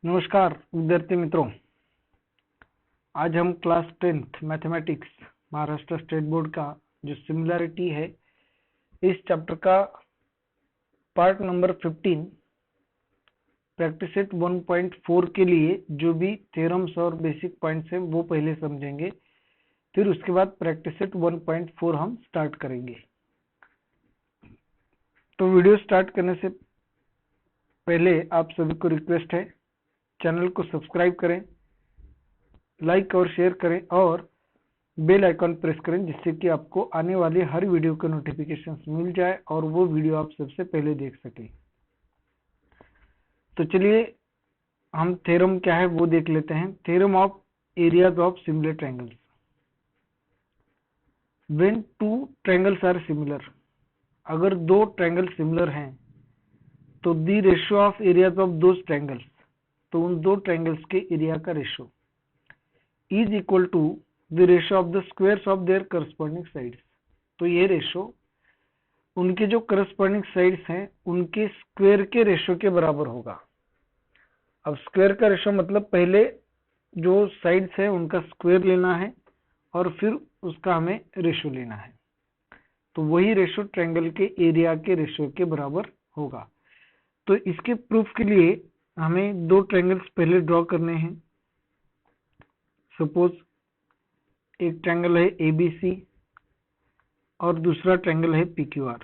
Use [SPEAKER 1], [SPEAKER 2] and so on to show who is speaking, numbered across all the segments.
[SPEAKER 1] नमस्कार विद्यार्थी मित्रों, आज हम class 10th mathematics Maharashtra state board का जो सिमिलरिटी है इस चैप्टर का पार्ट नंबर 15 प्रैक्टिस सेट 1.4 के लिए जो भी थ्योरम्स और बेसिक पॉइंट्स हैं वो पहले समझेंगे, फिर उसके बाद प्रैक्टिस सेट 1.4 हम स्टार्ट करेंगे। तो वीडियो स्टार्ट करने से पहले आप सभी को रिक्वेस्ट है, चैनल को सब्सक्राइब करें, लाइक और शेयर करें और बेल आइकन प्रेस करें, जिससे कि आपको आने वाले हर वीडियो के नोटिफिकेशंस मिल जाए और वो वीडियो आप सबसे पहले देख सकें। तो चलिए हम थ्योरम क्या है वो देख लेते हैं। Theorem of areas of similar triangles. When two triangles are similar, अगर दो ट्रायंगल सिमिलर हैं तो the ratio of areas of those triangles, तो उन दो ट्रायंगल्स के एरिया का ratio is equal to the ratio of the squares of their corresponding sides. तो ये रेशियो उनके जो करस्पॉन्डिंग साइड्स हैं उनके स्क्वायर के रेशियो के बराबर होगा। अब स्क्वायर का रेशियो मतलब पहले जो साइड्स है उनका स्क्वायर लेना है और फिर उसका हमें रेशियो लेना है, तो वही रेशियो ट्रायंगल के एरिया के रेशियो के बराबर होगा। तो इसके प्रूफ के लिए हमें दो ट्रायंगल्स पहले ड्रॉ करने हैं। सपोज एक ट्रायंगल है ABC और दूसरा ट्रायंगल है PQR।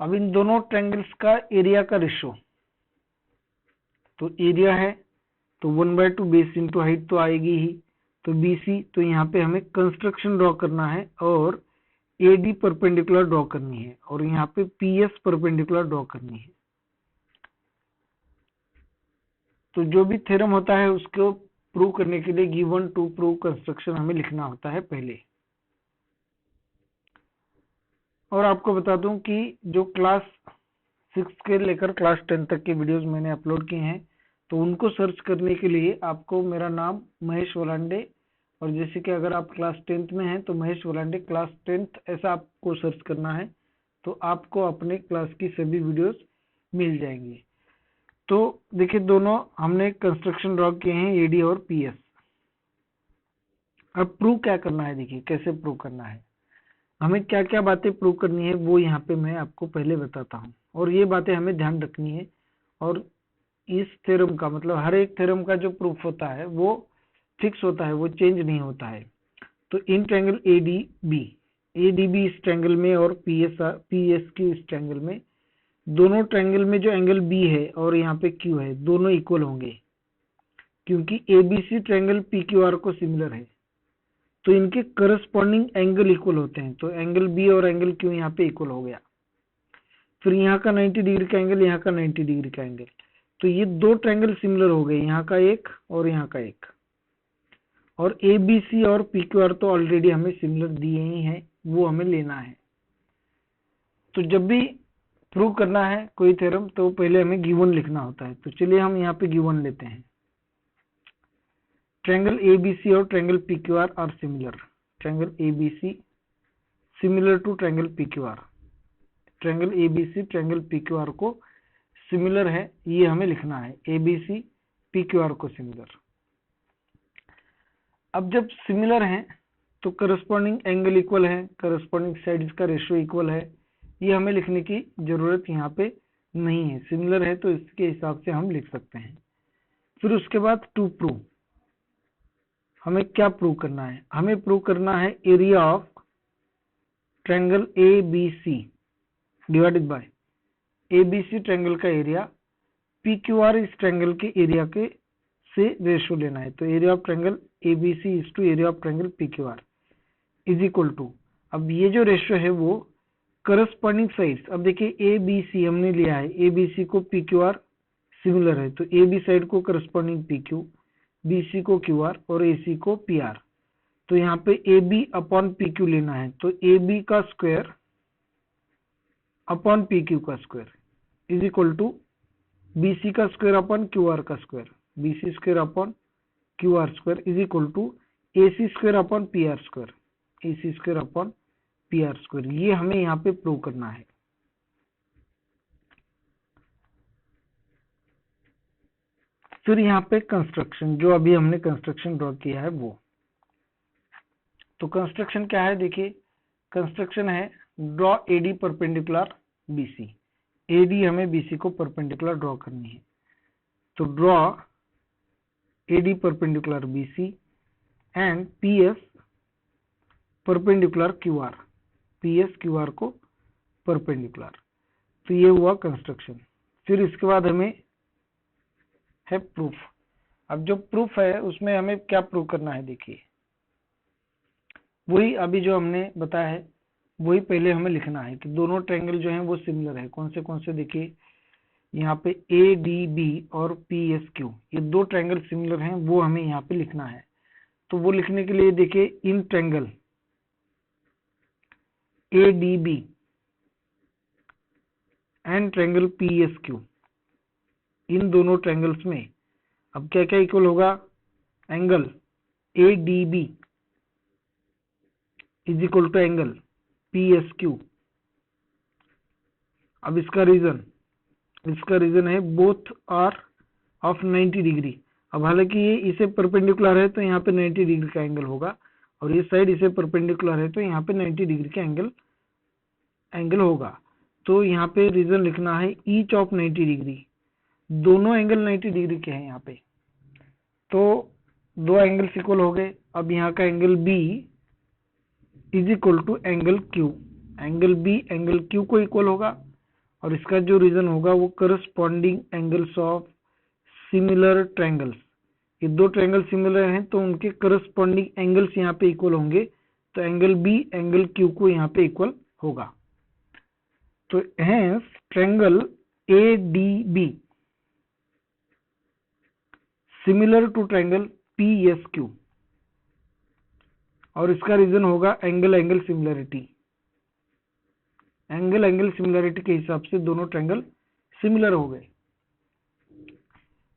[SPEAKER 1] अब इन दोनों ट्रायंगल्स का एरिया का रेशियो, तो एरिया है तो 1/2 बेस इंटू हाइट तो आएगी ही। तो BC, तो यहाँ पे हमें कंस्ट्रक्शन ड्रॉ करना है और AD परपेंडिकुलर ड्रॉ करनी है और यहाँ पे PS परपेंडिकुलर ड्रॉ करनी है। तो जो भी थ्योरम होता है उसको प्रूव करने के लिए गिवन टू प्रूव कंस्ट्रक्शन हमें लिखना होता है पहले। और आपको बता दूं कि जो क्लास 6 के लेकर क्लास 10 तक के वीडियोस मैंने अपलोड किए हैं, तो उनको सर्च करने के लिए आपको मेरा नाम महेश वलांडे, और जैसे कि अगर आप क्लास 10th में हैं तो महेश वलांडे क्लास 10th ऐसा आपको सर्च करना है, तो आपको अपने क्लास की सभी वीडियोस मिल जाएंगी। तो देखिए दोनों हमने कंस्ट्रक्शन ड्रॉ किए हैं AD और PS। अब प्रूव क्या करना है, देखिए कैसे प्रूव करना है, हमें क्या क्या बातें प्रूव करनी है वो यहाँ पे मैं आपको पहले बताता हूँ, और ये बातें हमें ध्यान रखनी है। और इस थ्योरम का मतलब हर एक थ्योरम का जो प्रूफ होता है वो फिक्स होता है, वो चेंज नहीं होता है। तो इन ट्रायंगल ADB इस ट्रायंगल में और PS की इस ट्रायंगल में, दोनों ट्रायंगल में जो एंगल B है और यहाँ पे Q है दोनों इक्वल होंगे, क्योंकि ABC ट्रायंगल PQR को सिमिलर है, तो इनके करस्पॉन्डिंग एंगल इक्वल होते हैं। तो एंगल B और एंगल Q यहाँ पे इक्वल हो गया। फिर यहाँ का 90 डिग्री का एंगल, यहाँ का 90 डिग्री का एंगल, तो ये दो ट्रायंगल सिमिलर हो गए, यहाँ का एक और यहाँ का एक। और ABC और PQR तो ऑलरेडी हमें सिमिलर दिए ही हैं, वो हमें लेना है। तो जब भी प्रूव करना है कोई थ्योरम तो पहले हमें गिवन लिखना होता है। तो चलिए हम यहाँ पे गिवन लेते हैं। ट्रायंगल ABC और triangle PQR are similar. Triangle ABC similar to triangle PQR। Triangle ABC triangle PQR को सिमिलर है, ये हमें लिखना है, ABC PQR को सिमिलर। अब जब सिमिलर हैं तो करस्पॉन्डिंग एंगल इक्वल है, करस्पॉन्डिंग साइड्स का रेशियो इक्वल है, ये हमें लिखने की जरूरत यहाँ पे नहीं है। सिमिलर है तो इसके हिसाब से हम लिख सकते हैं। फिर उसके बाद टू प्रूव, हमें क्या प्रूव करना है, हमें प्रूव करना है area of triangle ABC divided by ABC triangle का एरिया PQR इस ट्रायंगल के एरिया के से रेशियो लेना है। तो area of triangle ABC is to area of triangle PQR is equal to, अब ये जो रेशियो है वो करस्पॉन्डिंग साइड्स, अब देखिए ABC हमने लिया है, ABC को PQR सिमिलर है, तो AB साइड को करस्पॉन्डिंग PQ, BC को QR और AC को PR। तो यहाँ पे AB अपॉन PQ लेना है, तो AB का स्क्वायर अपॉन PQ का square is equal to BC का स्क्वायर अपॉन QR का square, BC square upon QR square is equal to AC square upon PR square, AC square upon PR square. ये हमें यहाँ पे prove करना है। फिर यहाँ पे कंस्ट्रक्शन, जो अभी हमने कंस्ट्रक्शन ड्रॉ किया है वो। तो कंस्ट्रक्शन क्या है देखिए, कंस्ट्रक्शन है draw AD perpendicular BC. AD हमें बीसी को परपेंडिकुलर ड्रॉ करनी है, तो draw AD perpendicular BC and PS perpendicular QR, PS QR को परपेंडिकुलर। तो ये हुआ कंस्ट्रक्शन। फिर इसके बाद हमें है प्रूफ। अब जो प्रूफ है उसमें हमें क्या प्रूव करना है देखिए, वही अभी जो हमने बताया है वही पहले हमें लिखना है कि दोनों ट्रायंगल जो हैं वो सिमिलर है। कौन से देखिए, यहाँ पे ए डी बी और पी एस क्यू, ये दो ट्रायंगल सिमिलर हैं, वो हमें यहाँ पे लिखना है। तो वो लिखने के लिए देखिए, in triangle A D B and triangle P S Q, इन दोनों ट्रायंगल्स में अब क्या क्या इक्वल होगा, angle A D B is equal to angle P S Q. अब इसका रीजन है बोथ आर ऑफ 90 डिग्री। अब हालांकि ये इसे परपेंडिकुलर है तो यहाँ पे 90 डिग्री का एंगल होगा, और ये साइड इसे परपेंडिकुलर है तो यहाँ पे 90 डिग्री का एंगल होगा। तो यहाँ पे रीजन लिखना है ईच ऑफ 90 डिग्री, दोनों एंगल 90 डिग्री के हैं यहाँ पे। तो दो एंगल्स इक्वल हो गए। अब यहाँ का angle B is equal to angle Q, angle B angle Q को इक्वल होगा, और इसका जो रीजन होगा वो corresponding angles of similar triangles. ये दो ट्रायंगल सिमिलर हैं तो उनके करस्पॉन्डिंग एंगल्स यहाँ पे इक्वल होंगे, तो एंगल बी एंगल क्यू को यहाँ पे इक्वल होगा। तो hence triangle A D B similar to triangle P S Q, और इसका रीजन होगा एंगल सिमिलरिटी। एंगल सिमिलरिटी के हिसाब से दोनों ट्रायंगल सिमिलर हो गए।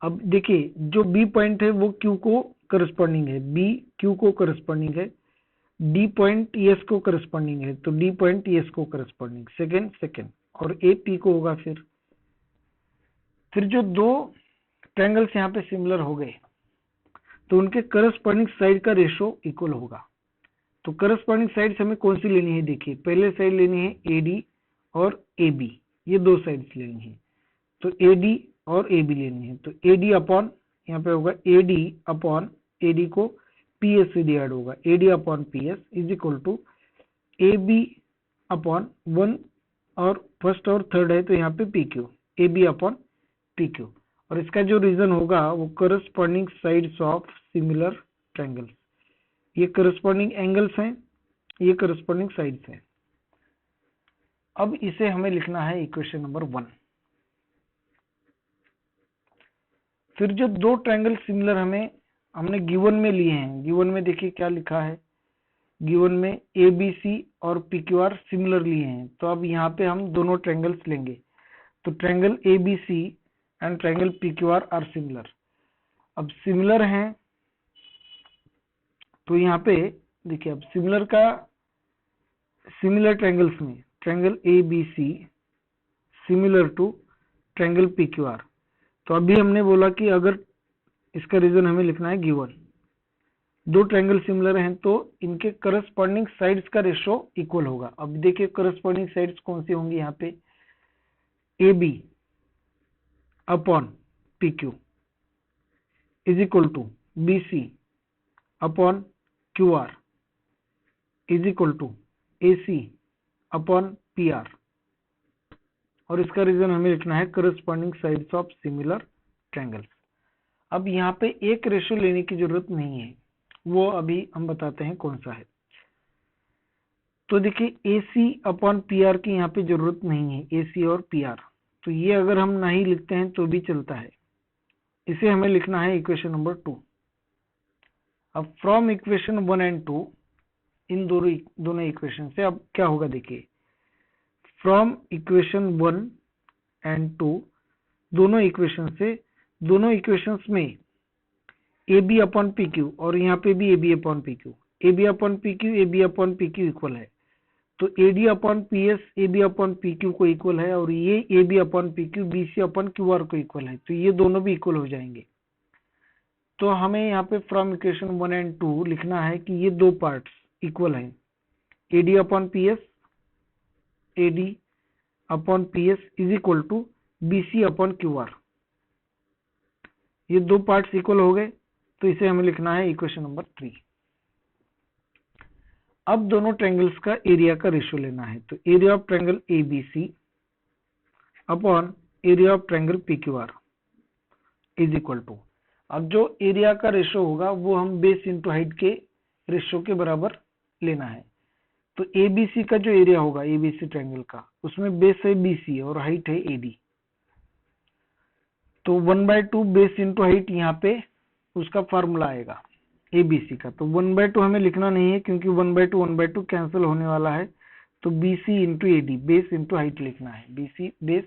[SPEAKER 1] अब देखिए, जो बी पॉइंट है वो क्यू को करस्पॉन्डिंग है, बी क्यू को करस्पॉन्डिंग है, डी पॉइंट एस को करस्पॉन्डिंग है, तो डी पॉइंट एस को करस्पॉन्डिंग, सेकेंड, और ए पी को होगा। फिर जो दो ट्रायंगल्स यहाँ पे सिमिलर हो गए तो उनके करस्पॉन्डिंग साइड का रेशो इक्वल होगा। तो करस्पॉन्डिंग साइड्स हमें कौन सी लेनी है देखिए, पहले साइड लेनी है एडी और ए बी, ये दो साइड्स लेनी है। तो एडी और ए बी लेनी है, तो एडी अपॉन यहाँ पे होगा एडी अपॉन एडी को पी एस से डिवाइड होगा, AD upon P S is equal to A B upon 1 और फर्स्ट और थर्ड है तो यहाँ पे P Q, A B upon P Q. और इसका जो रीजन होगा वो corresponding sides of similar triangles, ये करस्पॉन्डिंग एंगल्स हैं, ये करस्पॉन्डिंग साइड्स हैं। अब इसे हमें लिखना है इक्वेशन नंबर 1। फिर जो दो ट्रायंगल सिमिलर हमने गिवन में लिए हैं, गिवन में देखिए क्या लिखा है, गिवन में ए बी सी और पी क्यू आर सिमिलर लिए हैं। तो अब यहाँ पे हम दोनों ट्रायंगल्स लेंगे, तो triangle A B C and triangle P Q R similar. अब सिमिलर हैं तो यहाँ पे देखिए, अब सिमिलर ट्रायंगल्स में triangle A B C similar to triangle P Q R. तो अभी हमने बोला कि अगर इसका रीजन हमें लिखना है गिवन, दो ट्रायंगल सिमिलर हैं तो इनके करस्पॉन्डिंग साइड्स का रेशो इक्वल होगा। अब देखिए करस्पॉन्डिंग साइड्स कौन सी होंगी यहाँ पे, A B upon P Q is equal to B C upon Q R is equal to A C upon P R, और इसका रीजन हमें लिखना है corresponding sides of similar triangles. अब यहाँ पे एक रेशो लेने की जरूरत नहीं है, वो अभी हम बताते हैं कौन सा है। तो देखिए ए सी अपॉन पी आर की यहाँ पे जरूरत नहीं है, ए सी और पी आर, तो ये अगर हम नहीं लिखते हैं तो भी चलता है। इसे हमें लिखना है इक्वेशन नंबर 2। अब फ्रॉम इक्वेशन 1 एंड 2, इन दोनों इक्वेशन से अब क्या होगा देखिए, फ्रॉम इक्वेशन 1 एंड 2, दोनों इक्वेशंस में A B upon P Q और यहाँ पे भी A B upon P Q, A B upon P Q, A B upon P Q equal है, तो A D upon P S A B upon P Q को equal है, और ये A B upon P Q B C upon Q R को equal है, तो ये दोनों भी इक्वल हो जाएंगे। तो हमें यहाँ पे फ्रॉम इक्वेशन 1 एंड 2 लिखना है कि ये दो पार्ट्स इक्वल हैं, AD upon PS, AD upon PS is equal to BC upon QR। ये दो पार्ट्स इक्वल हो गए, तो इसे हमें लिखना है इक्वेशन नंबर 3। अब दोनों ट्रायंगल्स का एरिया का रेशियो लेना है, तो area of triangle ABC upon area of triangle PQR is equal to, अब जो एरिया का रेशियो होगा वो हम बेस इंटू हाइट के रेशियो के बराबर लेना है। तो ABC का जो एरिया होगा ABC ट्रायंगल का, उसमें बेस है BC और हाइट है AD, तो 1/2 बेस इंटू हाइट यहाँ पे उसका फॉर्मूला आएगा ABC का। तो 1/2 हमें लिखना नहीं है क्योंकि 1/2 कैंसिल होने वाला है, तो BC into AD base into height लिखना है, BC बेस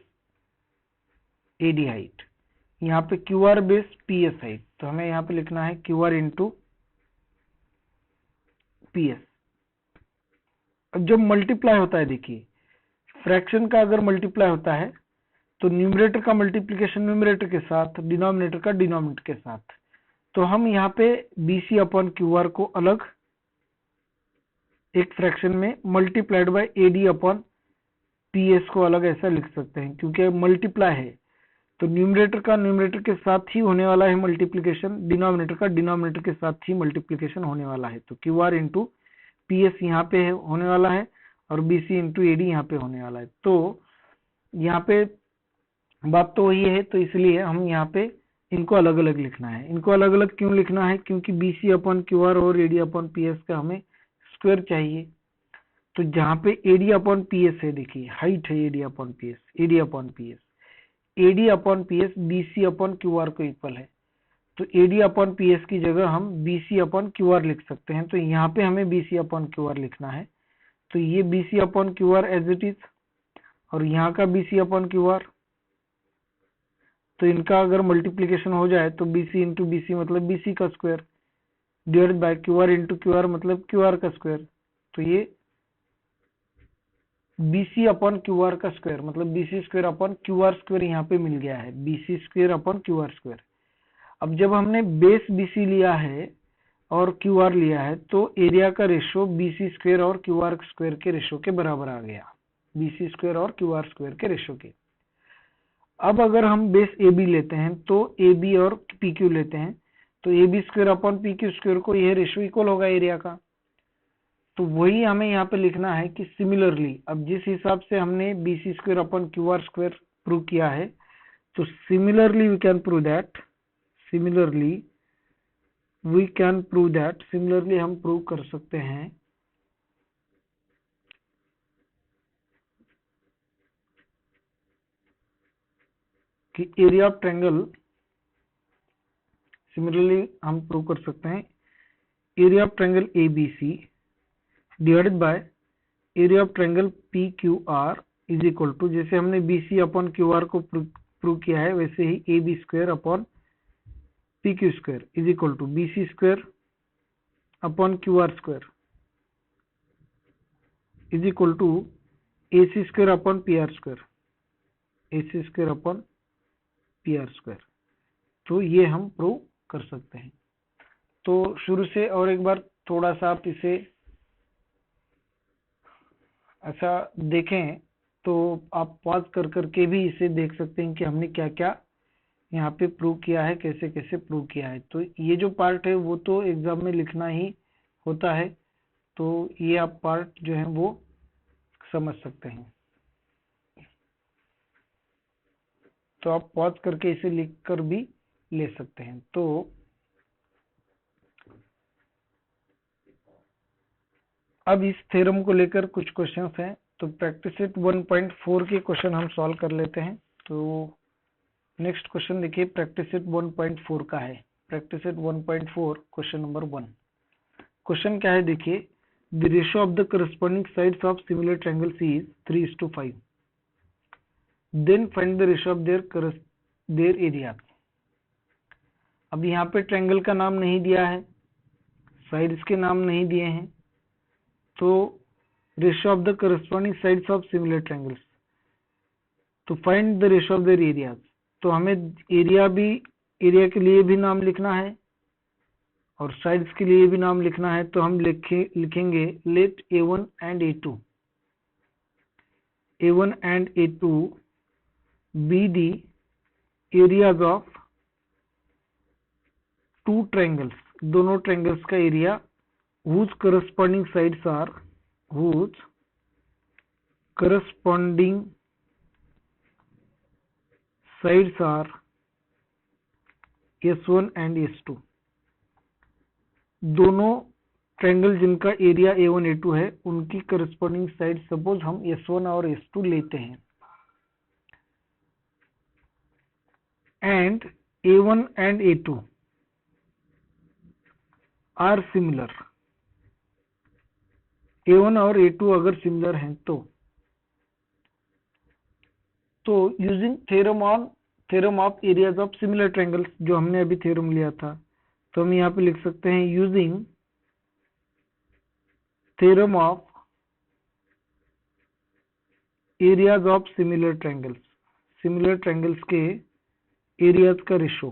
[SPEAKER 1] AD हाइट, यहाँ पे QR बेस PS हाइट, तो हमें यहाँ पे लिखना है QR इंटू PS। अब जब मल्टीप्लाई होता है, देखिए फ्रैक्शन का अगर मल्टीप्लाई होता है तो न्यूमरेटर का मल्टीप्लिकेशन न्यूमरेटर के साथ, डिनोमिनेटर का डिनोमिनेटर के साथ, तो हम यहाँ पे BC अपॉन QR को अलग एक फ्रैक्शन में multiplied by AD upon PS को अलग ऐसा लिख सकते हैं, क्योंकि मल्टीप्लाई है तो न्यूमरेटर का न्यूमरेटर के साथ ही होने वाला है मल्टीप्लिकेशन, डिनोमिनेटर का डिनोमिनेटर के साथ ही मल्टीप्लिकेशन होने वाला है। तो QR इंटू PS यहाँ पे होने वाला है और BC इंटू AD यहाँ पे होने वाला है। तो यहाँ पे बात तो वही है, तो इसलिए हम यहाँ पे इनको अलग अलग लिखना है। इनको अलग अलग क्यों लिखना है, क्योंकि BC अपॉन QR और AD अपॉन PS का हमें स्क्वायर चाहिए। तो जहाँ पे AD अपॉन PS है, देखिए हाइट है AD upon PS, AD upon PS, AD upon PS BC upon QR को इक्वल है, तो AD अपॉन PS की जगह हम BC अपॉन QR लिख सकते हैं। तो यहाँ पे हमें BC अपॉन QR लिखना है, तो ये BC upon QR as it is, और यहाँ का BC अपॉन QR, तो इनका अगर मल्टीप्लिकेशन हो जाए तो BC इंटू BC मतलब BC का square divide by QR into QR मतलब QR का स्क्वायर, तो ये BC अपॉन QR का स्क्वायर मतलब BC square upon QR square यहाँ पे मिल गया है, BC square upon QR square. अब जब हमने बेस BC लिया है और QR लिया है, तो एरिया का रेशियो BC स्क्वायर और QR स्क्वायर के रेशियो के बराबर आ गया, BC स्क्वायर और QR स्क्वायर के रेशियो के। अब अगर हम बेस AB लेते हैं तो AB और PQ लेते हैं, तो AB square upon PQ square को यह रेशियो इक्वल होगा एरिया का। तो वही हमें यहाँ पे लिखना है कि सिमिलरली, अब जिस हिसाब से हमने BC square upon QR square prove किया है, तो similarly we can prove that, similarly हम प्रूव कर सकते हैं कि एरिया ऑफ ट्रायंगल, सिमिलरली हम प्रूव कर सकते हैं area of triangle ABC divided by area of triangle PQR is equal to, जैसे हमने BC अपॉन QR को प्रूव किया है वैसे ही AB square upon PQ square is equal to BC square upon QR square is equal to AC square upon PR square, AC square upon PR square. तो ये हम प्रूव कर सकते हैं। तो शुरू से और एक बार थोड़ा सा आप इसे ऐसा देखें, तो आप पॉज कर करके भी इसे देख सकते हैं कि हमने क्या क्या यहाँ पे प्रूव किया है, कैसे कैसे प्रूव किया है। तो ये जो पार्ट है वो तो एग्जाम में लिखना ही होता है, तो ये आप पार्ट जो है वो समझ सकते हैं। तो आप पॉज करके इसे लिख कर भी ले सकते हैं। तो अब इस थ्योरम को लेकर कुछ क्वेश्चंस हैं, तो प्रैक्टिस सेट 1.4 के क्वेश्चन हम सॉल्व कर लेते हैं। तो नेक्स्ट क्वेश्चन देखिए, प्रैक्टिस सेट 1.4 का है। Practice set 1.4 question number 1। Question क्या है देखिए, the ratio of the corresponding sides of similar triangles is 3:5, then find the ratio of their area. अब यहाँ पे ट्रायंगल का नाम नहीं दिया है, साइड्स के नाम नहीं दिए हैं, तो ratio of the corresponding sides of similar triangles, तो find the ratio of their areas. तो हमें एरिया के लिए भी नाम लिखना है और साइड्स के लिए भी नाम लिखना है, तो हम लिखेंगे let A1 and A2 be the areas of two triangles, दोनों ट्रायंगल्स का area whose corresponding sides are S1 and S2। दोनों ट्रायंगल जिनका एरिया A1 A2 है उनकी करस्पॉन्डिंग साइड सपोज हम S1 और S2 लेते हैं, and A1 and A2 are similar. A1 और A2 अगर सिमिलर हैं तो using theorem of areas of similar triangles, जो हमने अभी थ्योरम लिया था, तो हम यहाँ पे लिख सकते हैं using theorem of areas of similar triangles के एरियाज का रेशो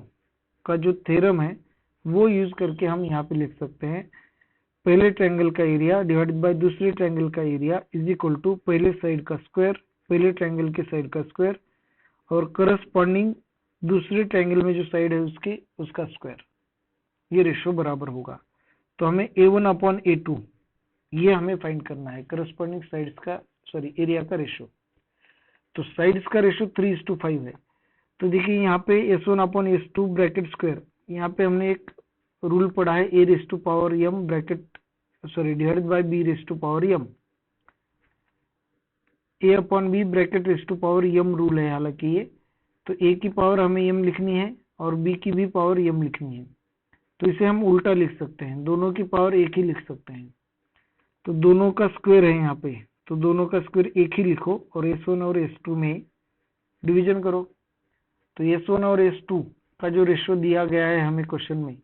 [SPEAKER 1] का जो थ्योरम है वो यूज करके हम यहाँ पे लिख सकते हैं पहले ट्रायंगल का एरिया डिवाइडेड बाय दूसरे ट्रायंगल का एरिया इज इक्वल टू पहले साइड का स्क्वायर, पहले ट्रायंगल के साइड का स्क्वायर, और करस्पॉन्डिंग दूसरे ट्रायंगल में जो साइड है उसका स्क्वायर। ये रेशो बराबर होगा। तो हमें A1 अपॉन A2 ये हमें फाइंड करना है, करस्पॉन्डिंग साइड्स का एरिया का रेशो। तो साइड्स का रेशो 3:5 है। तो देखिए यहाँ पे S1 upon S2 bracket square, यहाँ पे हमने एक रूल पढ़ा है A raise to power m divided by B raise to power m। A upon B bracket raise to power m rule है हालांकि ये, तो A की पावर हमें m लिखनी है और B की भी पावर m लिखनी है। तो इसे हम उल्टा लिख सकते हैं, दोनों की पावर एक ही लिख सकते हैं। तो दोनों का स्क्वायर है यहाँ पे, तो दोनों का स्क्वायर एक ही लिखो और S1 और S2 में डिवीजन करो। तो S1 और S2 का जो रेशियो दिया गया है हमें क्वेश्चन में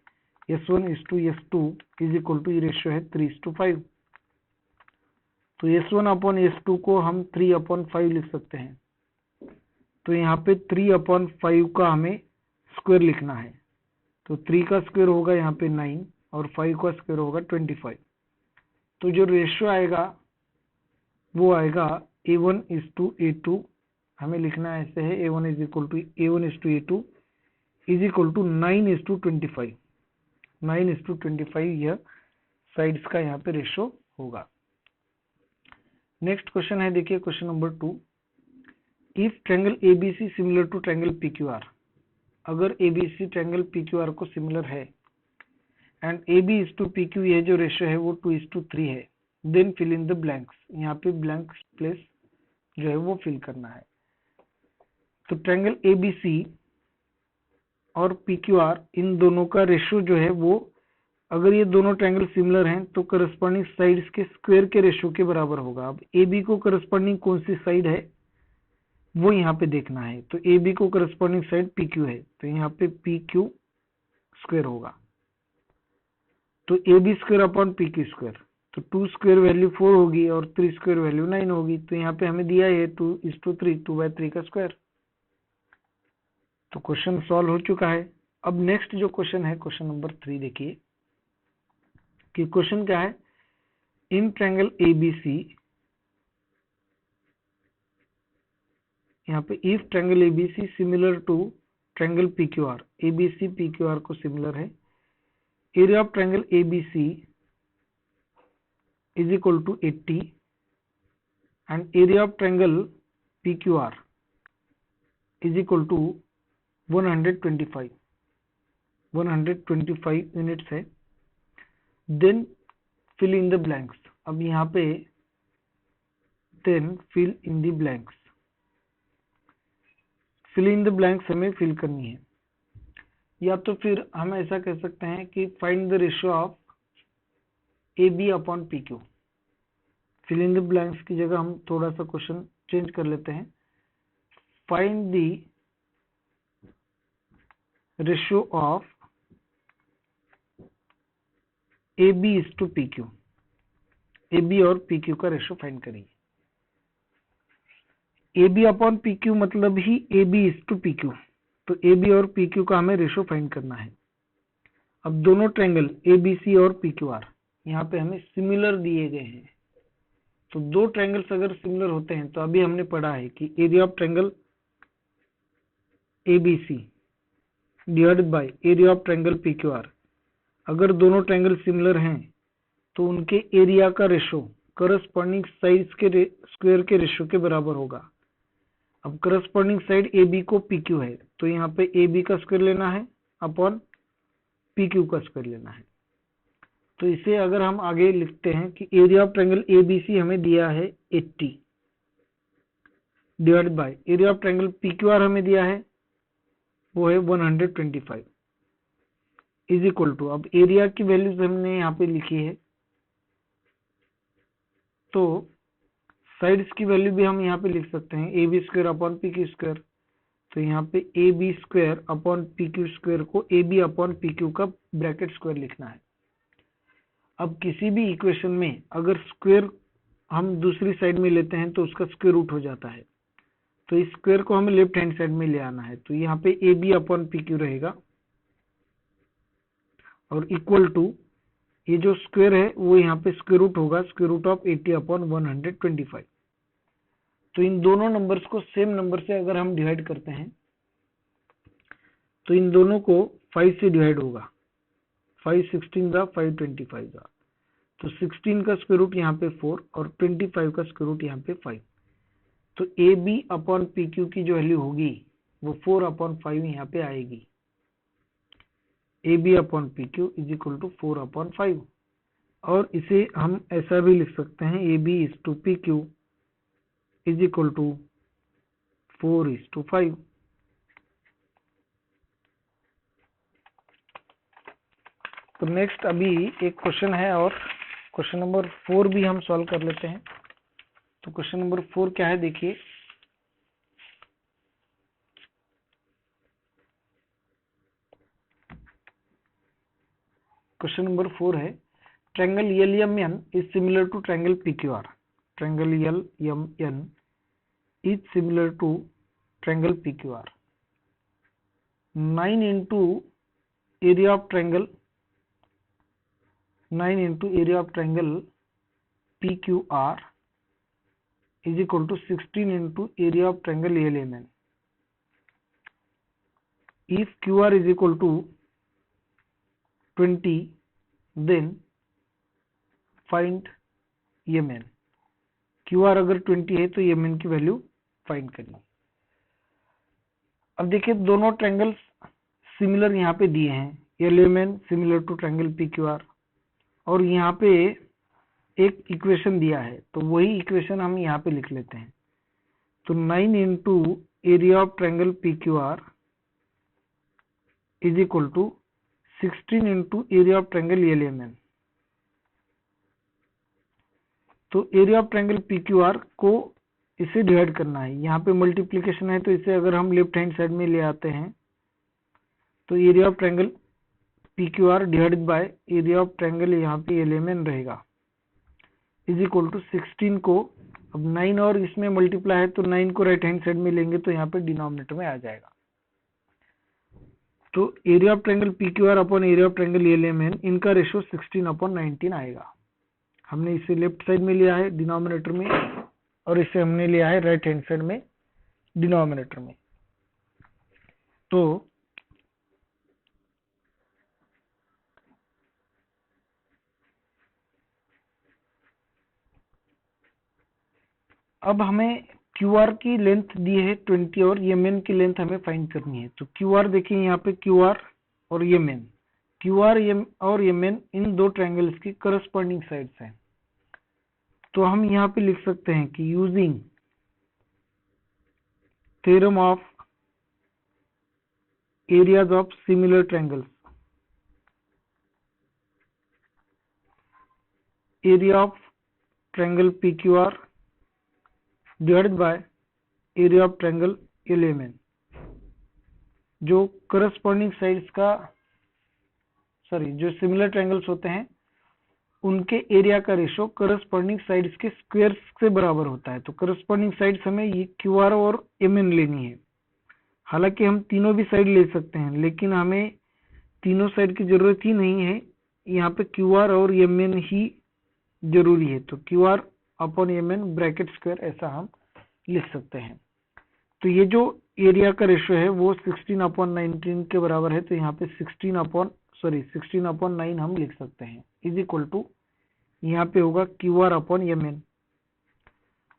[SPEAKER 1] S1:S2 इज इक्वल टू, ये रेशियो है 3:5। तो S1 अपॉन S2 को हम 3/5 लिख सकते हैं। तो यहाँ पे 3/5 का हमें स्क्वायर लिखना है। तो 3 का स्क्वायर होगा यहाँ पे 9 और 5 का स्क्वायर होगा 25। तो जो रेशियो आएगा वो आएगा A1:A2, हमें लिखना ऐसे है A1:A2 इज इक्वल टू 9:25। 9:25 यह साइड्स का यहाँ पे रेशियो होगा। नेक्स्ट क्वेश्चन है, देखिए question number 2। If triangle ABC similar to triangle PQR, अगर ABC ट्रायंगल PQR को सिमिलर है एंड AB:PQ ये जो रेशियो है वो 2:3 है, then fill in the blanks. यहाँ पे ब्लैंक प्लेस जो है वो फिल करना है। तो ट्रायंगल ABC और PQR इन दोनों का रेशियो जो है वो, अगर ये दोनों ट्रायंगल सिमिलर हैं तो करस्पॉन्डिंग साइड्स के स्क्वायर के रेशियो के बराबर होगा। अब AB को करस्पॉन्डिंग कौन सी साइड है वो यहाँ पे देखना है। तो AB को करस्पॉन्डिंग साइड PQ है, तो यहाँ पे PQ स्क्वायर होगा। तो AB square upon PQ square, तो 2 स्क्वायर वैल्यू 4 होगी और 3 स्क्वायर वैल्यू 9 होगी। तो यहाँ पे हमें दिया है 2:3, 2/3 का स्क्वायर। तो क्वेश्चन सॉल्व हो चुका है। अब नेक्स्ट जो क्वेश्चन है, क्वेश्चन नंबर 3 देखिए कि क्वेश्चन क्या है। इन ट्रायंगल ABC, यहाँ पे if triangle ABC similar to triangle PQR, ABC PQR को सिमिलर है, area of triangle ABC is equal to 80 and area of triangle PQR is equal to 125 units है। Then fill in the blanks. अब यहाँ पे then fill in the blanks, fill in the blanks हमें fill करनी है, या तो फिर हम ऐसा कह सकते हैं कि find the ratio of AB upon PQ। Fill in the blanks की जगह हम थोड़ा सा क्वेश्चन चेंज कर लेते हैं, find the ratio of AB:PQ। AB और PQ का रेशियो फाइंड करिए। AB अपॉन PQ मतलब ही AB:PQ, तो AB और PQ का हमें रेशियो फाइंड करना है। अब दोनों ट्रायंगल एबीसी और पीक्यूआर यहाँ पे हमें सिमिलर दिए गए हैं। तो दो ट्रायंगल्स अगर सिमिलर होते हैं तो अभी हमने पढ़ा है कि area of triangle ABC divided by area of triangle PQR, अगर दोनों ट्रायंगल सिमिलर हैं तो उनके एरिया का रेशो करस्पॉन्डिंग साइड्स के स्क्वायर के रेशो के बराबर होगा। अब करस्पॉन्डिंग साइड ए बी को पी क्यू है तो यहाँ पे ए बी का स्क्वायर लेना है अपॉन पी क्यू का स्क्वायर लेना है। तो इसे अगर हम आगे लिखते हैं कि area of triangle A B C हमें दिया है 80 divide by area of triangle P Q R हमें दिया है वो है 125 इज इक्वल टू, अब एरिया की वैल्यूज हमने यहाँ पे लिखी है तो साइड्स की वैल्यू भी हम यहाँ पे लिख सकते हैं A B square upon P Q square. तो यहाँ पे A B square upon P Q square को A B upon P Q का ब्रैकेट स्क्वायर लिखना है। अब किसी भी इक्वेशन में अगर स्क्वायर हम दूसरी साइड में लेते हैं तो उसका स्क्वायर रूट हो जाता है, तो इस स्क्वायर को हमें लेफ्ट हैंड साइड में ले आना है। तो यहाँ पे A B upon P Q रहेगा और इक्वल टू ये जो स्क्वायर है वो यहाँ पे स्क्वायर रूट होगा स्क्वायर रूट ऑफ 80 अपॉन 125। तो इन दोनों नंबर्स को सेम नंबर से अगर हम डिवाइड करते हैं तो इन दोनों को 5 से डिवाइड होगा, 5 16 का 5 25 का, तो 16 का स्क्वायर रूट यहाँ पे 4 और 25 का स्क्वायर रूट यहाँ पे 5। तो A B upon P Q की जो वैल्यू होगी वो 4 अपॉन 5 यहाँ पे आएगी। A B upon P Q is equal to 4 upon 5, और इसे हम ऐसा भी लिख सकते हैं A B is to P Q is equal to 4 is to 5। तो नेक्स्ट अभी एक क्वेश्चन है और क्वेश्चन नंबर 4 भी हम सॉल्व कर लेते हैं। तो क्वेश्चन नंबर 4 क्या है देखिए, क्वेश्चन नंबर 4 है triangle LMN is similar to triangle PQR. Triangle LMN is similar to triangle PQR. 9 into area of triangle PQR is equal to 16 into area of triangle LMN. If QR is equal to 20, then find MN। QR अगर 20 है तो MN की value find करिए। अब देखिए दोनों triangles similar यहाँ पे दिए हैं, LMN similar to triangle PQR, और यहाँ पे एक इक्वेशन दिया है तो वही इक्वेशन हम यहाँ पे लिख लेते हैं। तो 9 into area of triangle PQR is equal to 16 into area of triangle LMN। तो एरिया ऑफ ट्रायंगल PQR को इसे डिवाइड करना है, यहाँ पे मल्टीप्लिकेशन है तो इसे अगर हम लेफ्ट हैंड साइड में ले आते हैं तो area of triangle PQR divided by area of triangle यहाँ पे LMN रहेगा इज इक्वल टू 16 को, अब 9 और इसमें मल्टीप्लाई है तो 9 को राइट हैंड साइड में लेंगे तो यहाँ पे डिनोमिनेटर में आ जाएगा। तो area of triangle PQR upon area of triangle LMN इनका रेशो 16 अपॉन 19 आएगा। हमने इसे लेफ्ट साइड में लिया है डिनोमिनेटर में और इसे हमने लिया है राइट हैंड साइड में डिनोमिनेटर में। तो अब हमें QR की लेंथ दी है 20 और MN की लेंथ हमें फाइंड करनी है। तो QR देखिए यहाँ पे QR और MN, QR और MN इन दो ट्रायंगल्स की करस्पॉन्डिंग साइड्स हैं। तो हम यहाँ पे लिख सकते हैं कि using theorem of areas of similar triangles, area of triangle PQR divided by area of triangle LMN, जो करस्पॉन्डिंग साइड्स का जो सिमिलर ट्रायंगल्स होते हैं उनके एरिया का रेशो करस्पॉन्डिंग साइड्स के स्क्वायर्स से बराबर होता है। तो करस्पॉन्डिंग साइड्स हमें ये QR और MN लेनी है। हालांकि हम तीनों भी साइड ले सकते हैं लेकिन हमें तीनों साइड की जरूरत ही नहीं है, यहाँ पे क्यू आर और एम एन ही जरूरी है, तो Q R upon M N bracket square ऐसा हम लिख सकते हैं। तो ये जो एरिया का रेशियो है वो 16/19 के बराबर है, तो यहाँ पे 16/9 हम लिख सकते हैं, इज इक्वल टू यहाँ पे होगा Q R upon M N.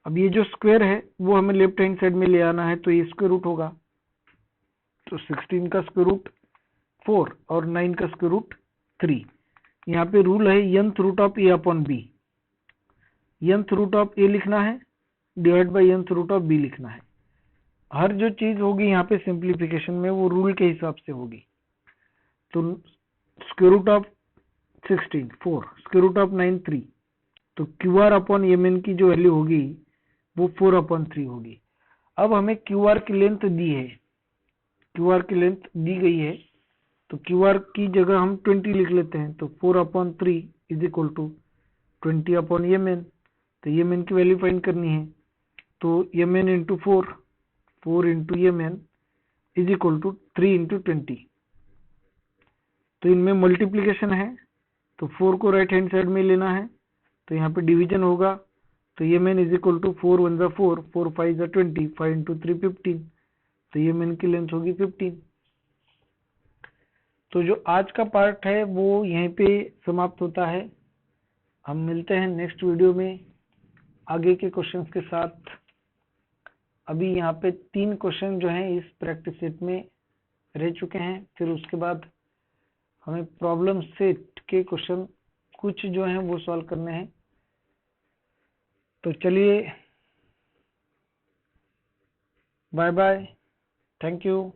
[SPEAKER 1] अब ये जो स्क्वायर है वो हमें लेफ्ट हैंड साइड में ले आना है, तो ये स्क्वायर रूट होगा, तो 16 का स्क्वायर रूट 4 और 9 का स्क्वायर रूट 3। यहाँ पे रूल है nth root of A upon B, nth root of A लिखना है divide by nth root of B लिखना है। हर जो चीज होगी यहाँ पे सिंप्लीफिकेशन में वो रूल के हिसाब से होगी। तो square root of 16 4, square root of 9 3, तो Q R upon M N की जो वैल्यू होगी वो 4/3 होगी। अब हमें क्यू आर की लेंथ दी है, क्यू आर की लेंथ दी गई है, तो क्यू आर की जगह हम 20 लिख लेते हैं, तो 4/3 is equal to 20 upon M N. तो एम एन की वैल्यू फाइंड करनी है, तो M N into 4 into M N is equal to 3 into 20। तो इनमें मल्टीप्लीकेशन है, तो 4 को राइट हैंड साइड में लेना है, तो यहाँ पे डिवीजन होगा, तो M N is equal to 4 1 4, 4 5 20, 5 into 3 15, तो एम एन की लेंथ होगी 15। तो जो आज का पार्ट है वो यहीं पे समाप्त होता है। हम मिलते हैं नेक्स्ट वीडियो में आगे के क्वेश्चंस के साथ। अभी यहाँ पे 3 क्वेश्चन जो हैं इस प्रैक्टिस सेट में रह चुके हैं, फिर उसके बाद हमें प्रॉब्लम सेट के क्वेश्चन कुछ जो हैं वो सॉल्व करने हैं। तो चलिए, बाय बाय, थैंक यू।